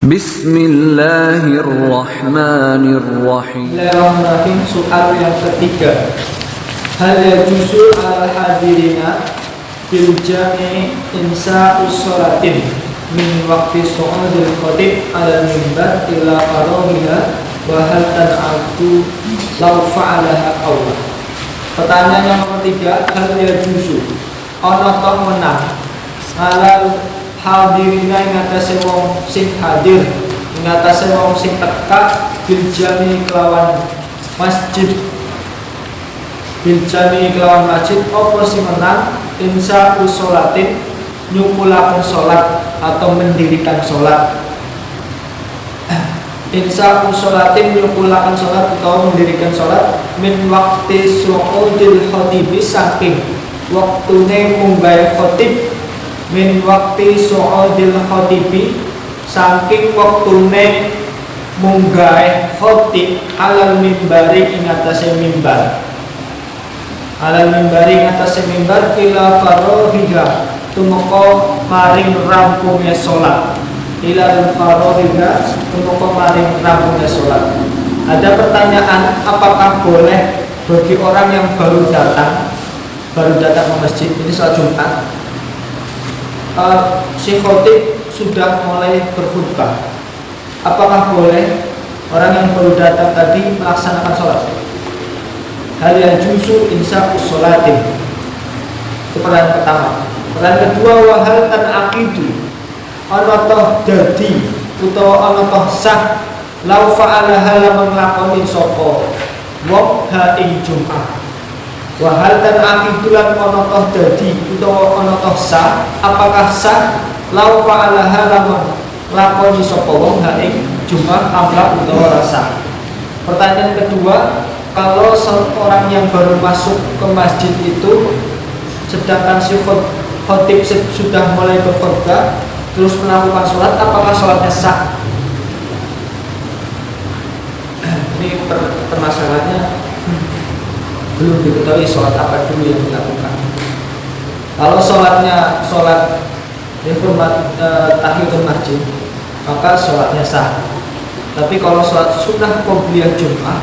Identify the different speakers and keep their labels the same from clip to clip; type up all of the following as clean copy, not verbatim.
Speaker 1: Bismillahirrahmanirrahim.
Speaker 2: Bismillahirrahmanirrahim. Soal yang ketiga. Hal yajuzu al hadirina bil jami' insa'us sholatin min waqti su'udil khatib ala mimbar ila farahiha wa hal tan'atu law fa'alaha Allah. Pertanyaan yang ketiga, hal yajuzu ana ta menang alal hadirina ing atase wong sing hadir, ing atase wong sing teka bil jami kelawan masjid, bil jami kelawan masjid apa sing menang insya usolatin nyukulaken salat atau mendirikan salat. Insya usolatin nyukulaken salat atau mendirikan salat min waqti su'udil khatibi saking waktune munggah khatib, min waqti su'udil khatibi saking waktune munggah khatib alal mimbari ing atase mimbar, alal mimbari ing atase mimbar ila farahiha tumeka maring rampungnya salat, ila farahiha tumeka maring rampungnya salat. Ada pertanyaan, apakah boleh bagi orang yang baru datang ke masjid, ini salat Jumat, si khatib sudah mulai berkhutbah, apakah boleh orang yang baru datang tadi melaksanakan sholat? Hal yang juzu insa'us sholatin. Itu pertanyaan pertama. Pertanyaan kedua, wahal tan aqidu ana toh dadi utawa ana toh sah lau fa'alaha lamun nglakoni sapa wong ha ing Jumat. Wahal tan aqidu lan ana toh dadi utawa ana toh sah, apakah sah lau fa'alaha lamun lakoni sapa wong ha ing Jumat amla utawa rasa. Pertanyaan kedua, kalau seorang yang baru masuk ke masjid itu sedangkan si khatib sudah mulai berkhutbah terus melakukan sholat, apakah sholatnya sah? Ini permasalahannya belum diketahui sholat apa dulu yang dilakukan. Kalau sholatnya sholat tahiyatul masjid, maka sholatnya sah. Tapi kalau sholat sunnah qobliyah Jumat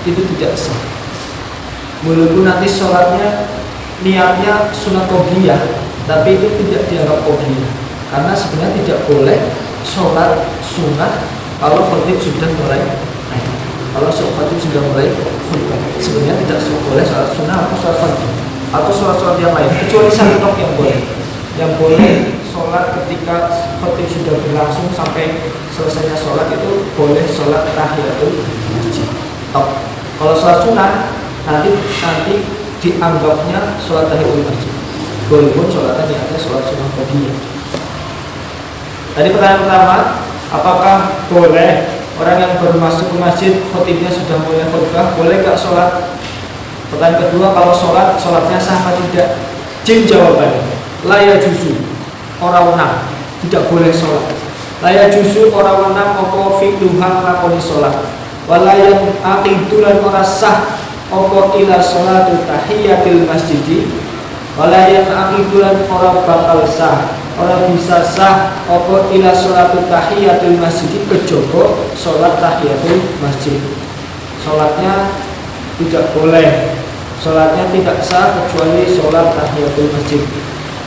Speaker 2: itu tidak sah. Walaupun nanti sholatnya niatnya sunnah qobliyah, tapi itu tidak dianggap qobliyah, karena sebenarnya tidak boleh sholat sunnah kalau khatib sudah mulai naik. Kalau khatib sudah mulai khutbah, sebenarnya tidak boleh sholat sunnah atau sholat fardu atau sholat yang lain, kecuali satu yang boleh. Yang boleh sholat ketika khatib sudah berlangsung sampai selesainya sholat itu boleh sholat tahiyatul masjid. Kalau sholat sunnah nanti dianggapnya sholat tahiyatul masjid, walaupun sholatnya niatnya sholat sunnah qobliyah. Tadi pertanyaan pertama, apakah boleh orang yang baru masuk ke masjid khatibnya sudah mulai khutbah, boleh gak sholat? Pertanyaan kedua, kalau sholatnya sah atau tidak? Jim jawabannya, la yajuzu, ora wenang, tidak boleh sholat. La yajuzu, ora wenang apa fi'luha lakoni sholat. Wala yang aqidu lan ora sah apa ila sholatu tahiyatil masjidi. Wala yang aqidu lan ora bakal sah, ora bisa sah apa ila sholatu tahiyatil masjidi kejaba sholat tahiyatul masjid. Sholatnya tidak boleh, sholatnya tidak sah kecuali sholat tahiyatul masjid.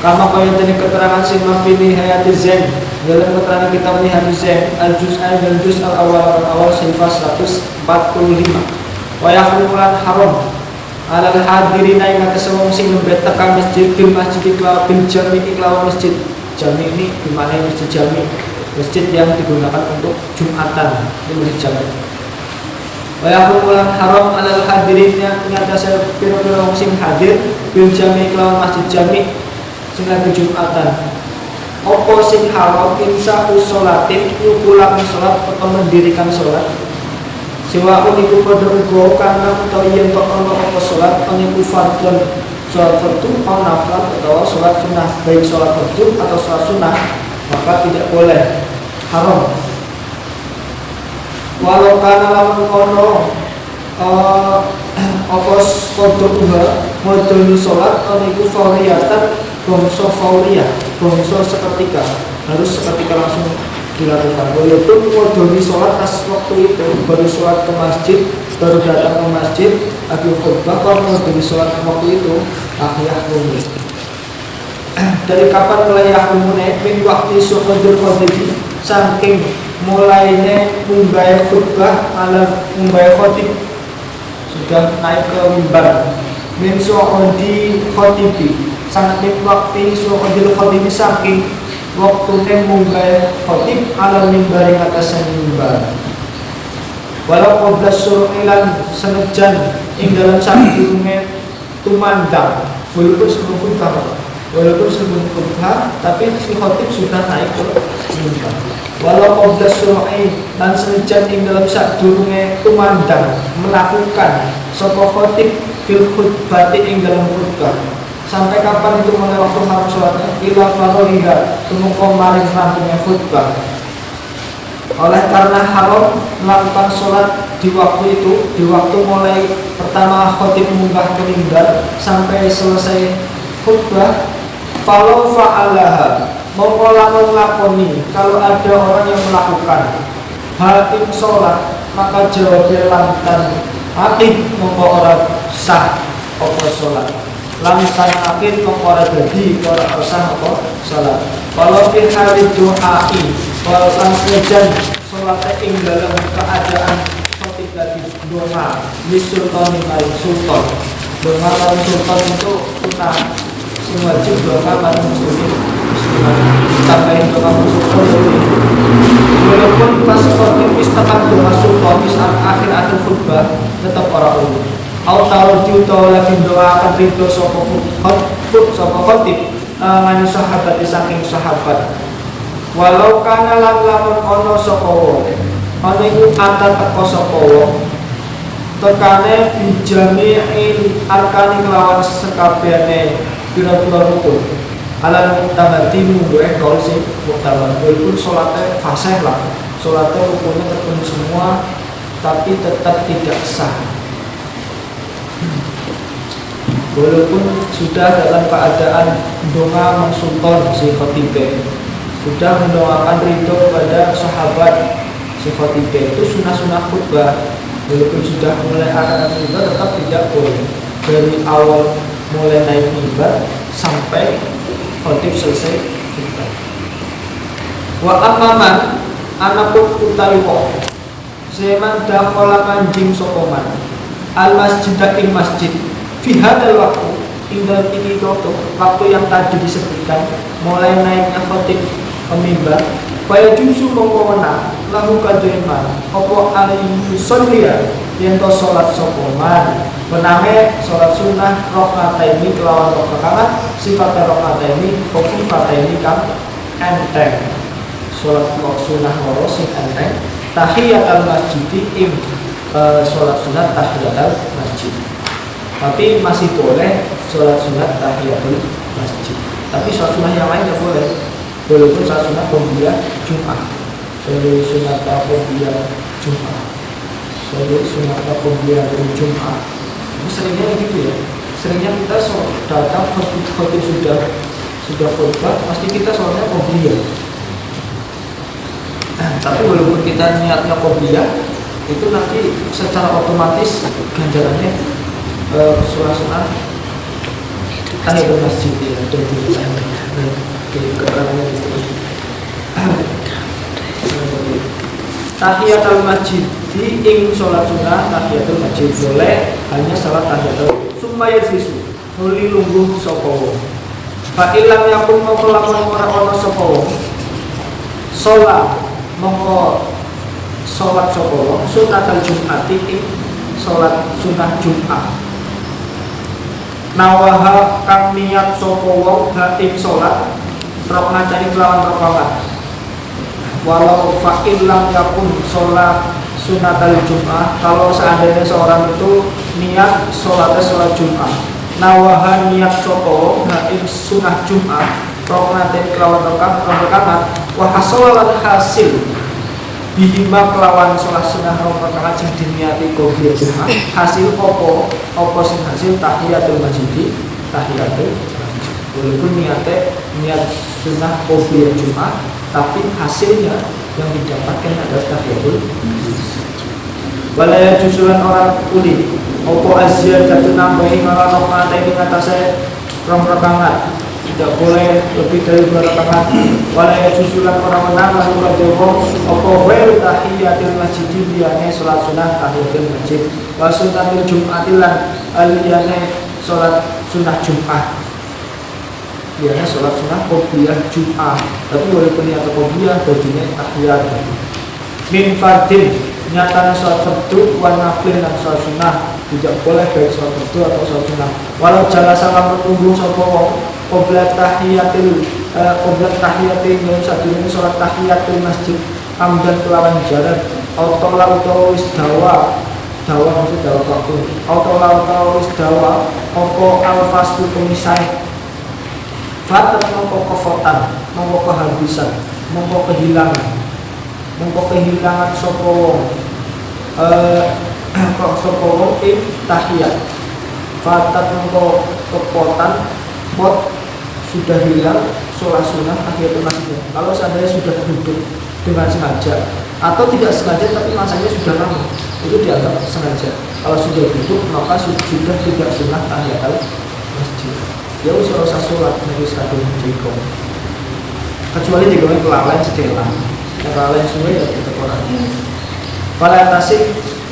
Speaker 2: Kama kaya tadi keterangan sing mafini hayati zen dalam keterangan kitab Nihayati Zen al-juz'an dan juz al-awal sifat 145. Wa yakhlulan haram alal hadirina ing atase wong sing nembe tekan masjid bil masjid bil jami iklawan masjid. Jami ini dimana masjid jami, masjid yang digunakan untuk Jumatan, ini masjid jami. Wa yakhlulan haram alal hadirina ing atase pira-pira wong sing hadir bil jami iklawan masjid jami sing lagi Jumatan. Apa sing haram insya usolatin nyukulaken sholat atau mendirikan sholat. Siwa uniku pada ugo karena atau yang ono apa sholat peniku fardhon sholat fardu atau nafil atau sholat sunnah, baik sholat fardu atau sholat sunnah, maka tidak boleh, haram. Walau karena lamun ono apa kodoknya modul sholat peniku fauriyatan bongso fauriyah, bongso seketika, harus seketika langsung dilakukan. Walaupun modoni sholat pas waktu itu baru sholat ke masjid, baru datang ke masjid, lagi khutbah, kalau modoni sholat ke waktu itu yahrumu. Dari kapan mulai yahrumu? Min waktu suhudul khotib, saking mulainya mumbai khutbah ala mumbai khotib, sudah naik ke mimbar. Min suhudi khotibi, saking waktu suhudul khotib, saking waktunya mumbai khotib ala mimbar yang atas mimbar. Walau qabla suru'ilan senajan ing dalam sadurunge tumandang, walaupun sebelum khutbah, tapi si khotib sudah naik ke mimbar. Walau qabla suru'i lan senajan ing dalam sadurunge tumandang melakukan sapa khotib fil khutbati ing dalam khutbah. Sampai kapan itu mulai waktu haram sholatnya? Ila faroliha, tumungkong maring rampungnya khutbah. Oleh karena haram melakukan sholat di waktu itu, di waktu mulai pertama khotib munggah ke mimbar sampai selesai khutbah, falau fa'alaha, mongko lamun lakoni, kalau ada orang yang melakukan hal ing sholat, maka jawabnya lantan akid mongko orang sah apa sholat. Lantan akid mongko ora dadi ora sah apa salat. Kalau fi hari du'ai, kalau langsung salatnya ing dalam keadaan khotib lagi doa li sultan maring sultan. Doa maring sultan itu sunah, sing wajib doa maring sultan. Tambahin doa maring sultan dulu. Walaupun pas khotib istakat doa sultan di saat akhir-akhir khutbah tetap orang umum. Au tahu lagi doa akan ridho sapa khotib ngani sahabat saking sahabat. Walau kana lan lamun ana sapa wong ana iku ata teko sapa wong tekane bijami'il arkani kelawan sekabehane pira-pira rukun ala mutabati mungguhe kol sing mutabar walaupun salatnya fasih lah, salatnya rukunnya terpenuhi semua tapi tetap tidak sah. Walaupun sudah dalam keadaan doa mengsultan si khotibah, sudah mendoakan ridho kepada sahabat si khotibah, itu sunnah-sunnah khutbah. Walaupun sudah mulai akan khutbah tetap tidak boleh dari awal mulai naik mimbar sampai khotib selesai khutbah. Wa amaman anapun utawi wong seman dakhala manjing sokoman al masjid ing masjid fi hadzal waqtu tinggal ini waktu yang tadi disebutkan mulai naiknya khotib pemimbar kaya jusu mengkona lahu kademan opo alaihi sholliya yen to salat sokoman bename salat sunnah rakaataini kelawan rakaat sifat rakaataini khifataini kang enteng salat sunnah loro sing enteng tahiyatul masjid ing salat sunat tahiyatul masjid. Tapi masih boleh sholat sunat tahiyatul masjid. Tapi sholat sunat yang lain tidak boleh. Walaupun sholat sunat qobliyah Jumat, sholat sunat qobliyah Jumat, sholat sunat qobliyah Jumat. Seringnya gitu ya. Seringnya kita datang khotib sudah khutbah, pasti kita sholatnya qobliyah. Tapi walaupun kita niatnya qobliyah, itu nanti secara otomatis ganjarannya surah-surah tahiyatul masjid ya, keterangannya itu. Tahiyatul masjid ing sholat sunnah tahiyatul masjid boleh hanya salat tahiyatul summa yasisu nuli lungguh sapa wong. Fa illam yakun mongko lamun ora ana sapa wong salat mongko salat sapa wong sunnatul jum'ati ing salat sunnah Jumat. Nawaha kang niat sapa wong ing salat rakaat kelawan rakaat. Walau fa illam yakun salat sunnatul Jumat, kalau seandainya seorang itu niat salatnya salat Jumat. Nawaha niat sapa wong ing sunnah Jumat rakaat kelawan rakaat wa hasalan hasil bihima kelawan sholat sunnah rakaat sing diniati qobliyah Jumat hasil apa sing hasil tahiyatul masjid tahiyatul masjid. Walaupun niat sunnah qobliyah Jumat tapi hasilnya yang didapatkan adalah tahiyatul walaya jusulan orang kuli opo azia jatuh nambahi malah nokmata ini ngatasnya rong rekangan tidak boleh lebih dari 2 rakaat walaya jusulan orang menang lalu rajowo opo welu tahiyatil masjid liyane sholat sunnah tahiyatil masjid wa sunnatil jum'atilan aliyane sholat sunnah jum'ah liyane sholat sunnah qobliyah jum'ah tapi walaupun niat qobliyah bajunya tahiyat min fardin nyatanya sholat fardu wa nafil dan sholat sunnah tidak boleh baik sholat fardu atau sholat sunnah walau jala salam bertunggu sopo qoblat tahiyatil yang sadurunge sholat tahiyatil masjid amdan kelawan jalan autola utawa wis dawa maksud dawa waktu autola utawa wis dawa opo alfaslu pemisah fatat mongko kefotan mongko kehabisan mongko kehilangan sapa wong sapa wong ing tahiyat fatat mongko kepotan pot sudah hilang sholat sunnah tahiyatul masjid. Kalau seandainya sudah duduk dengan sengaja atau tidak sengaja tapi masanya sudah lama itu dianggap sengaja. Kalau sudah duduk maka sudah tidak sunnah tahiyatul masjid. Ya usah sholat nabi sekadung jengkong kecuali digawai kelalaian sedela kelalaian suwe ya kita orang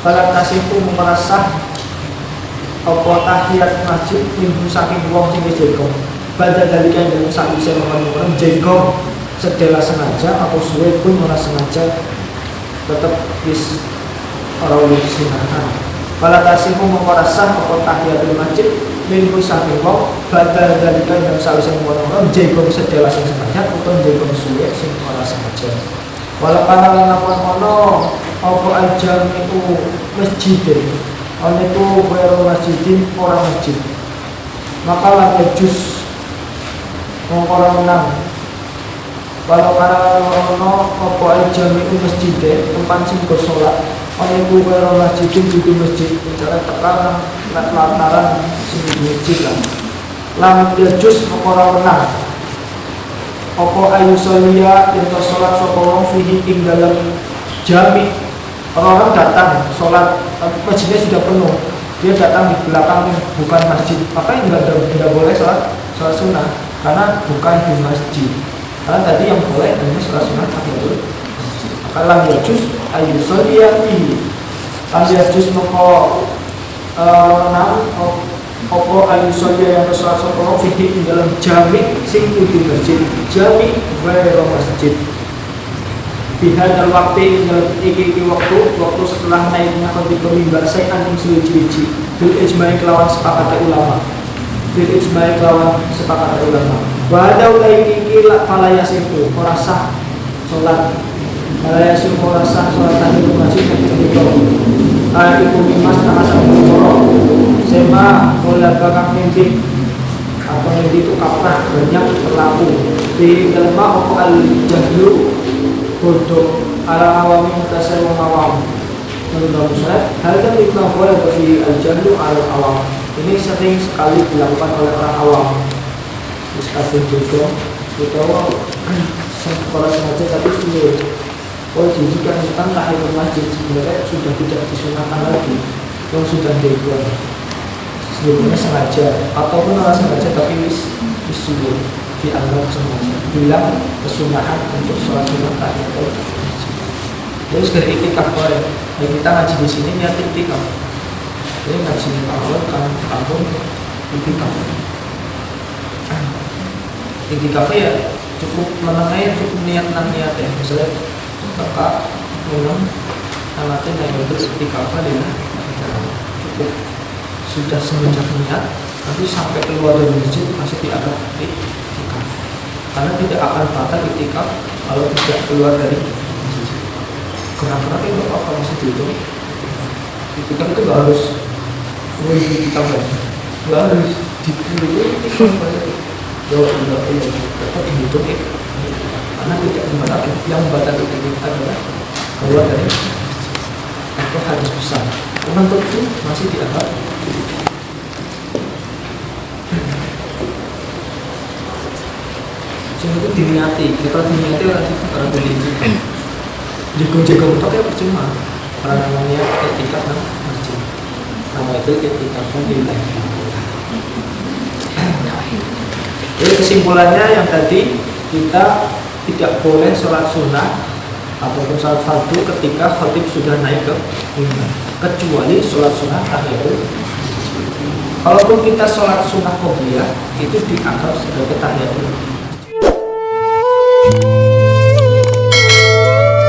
Speaker 2: Falat tasihku merasah apa tahiyat masjid minggu saking wong sing wis jengkong pada dari kan yang saking orang jengkong sedela sengaja atau suwe pun ora sengaja tetap wis ora wis sunahan. Falat tasihku merasah apa tahiyatul masjid minggu saking wong badal dari kan yang sausé ngono jengkong sedela sing sengaja utawa jengkong suwe sing ora sengaja walau kana lan ono apa aja niku masjid ana iku kaya masjidin ora masjid maka lan jus ora menang walau kana ono apa aja niku masjid tempat sing go salat ana iku kaya masjidin di masjid cara tekan lantaran sing masjid lan jus ora menang apa ayu solia yang sholat sapa wong fihi ing dalam jami orang datang sholat masjidnya sudah penuh dia datang di belakang bukan masjid maka tidak boleh sholat sunnah karena bukan di masjid karena tadi yang boleh hanya sholat sunnah tahiyatul maka lam yajuz ayu solia fihi lam yajuz moko opo ayu soya yang sholat soporo fihi di dalam jami sing di masjid jami wero masjid pihak dalam waktu dalam iki waktu setelah naiknya khotibah mimbar saya aning suci bil ijma'i kelawan sepakat ulama bahada ulai iki falayas itu ora sah sholat falayas ora sah sholat tahiyatul masjid ketika iku mimas ta'asa sema mulai belakang mimpi atau mimpi itu kaprah banyak berlaku di dalam apa al-jahlu bodoh ala awami mutasir wa awam menurut saya hal yang boleh bagi al-jahlu ala awam ini sering sekali dilakukan oleh orang awam misalnya bodoh bahwa sekolah sengaja tapi sulit jika tentang tahiyatul masjid sebenarnya sudah tidak disunahkan lagi yang sudah dibuat sebelumnya sengaja ataupun orang sengaja tapi disuruh dianggap sengaja bilang kesunahan untuk sholat sunnah tahiyatul masjid. Terus dari iktikaf boleh. Nah, kita ngaji di sini niat iktikaf. Jadi ngaji di awal kampung iktikaf. Iktikaf ya cukup menengahnya cukup niat ya. Misalnya kakak memang alatin yang untuk iktikaf ya cukup sudah semenjak niat nanti sampai keluar dari masjid masih dianggap iktikaf karena tidak akan batal iktikaf kalau tidak keluar dari masjid. Kenapa itu apa masih dihitung iktikaf itu nggak harus iktikaf ya nggak harus dihitung tetap dihitung karena tidak membatalkan yang membatalkan iktikaf adalah keluar dari masjid atau hadis besar untuk itu masih dianggap itu diniati, kalau diniati orang itu orang beli jagung-jagung itu kayak percuma. Karena namanya etika kan masjid. Nama itu etika fadilah. Jadi kesimpulannya yang tadi, kita tidak boleh sholat sunnah ataupun sholat fardu ketika khatib sudah naik ke mimbar, kecuali sholat sunnah tahiyatul. Kalaupun kita sholat sunnah qobliyah, itu dianggap sebagai tahiyatul.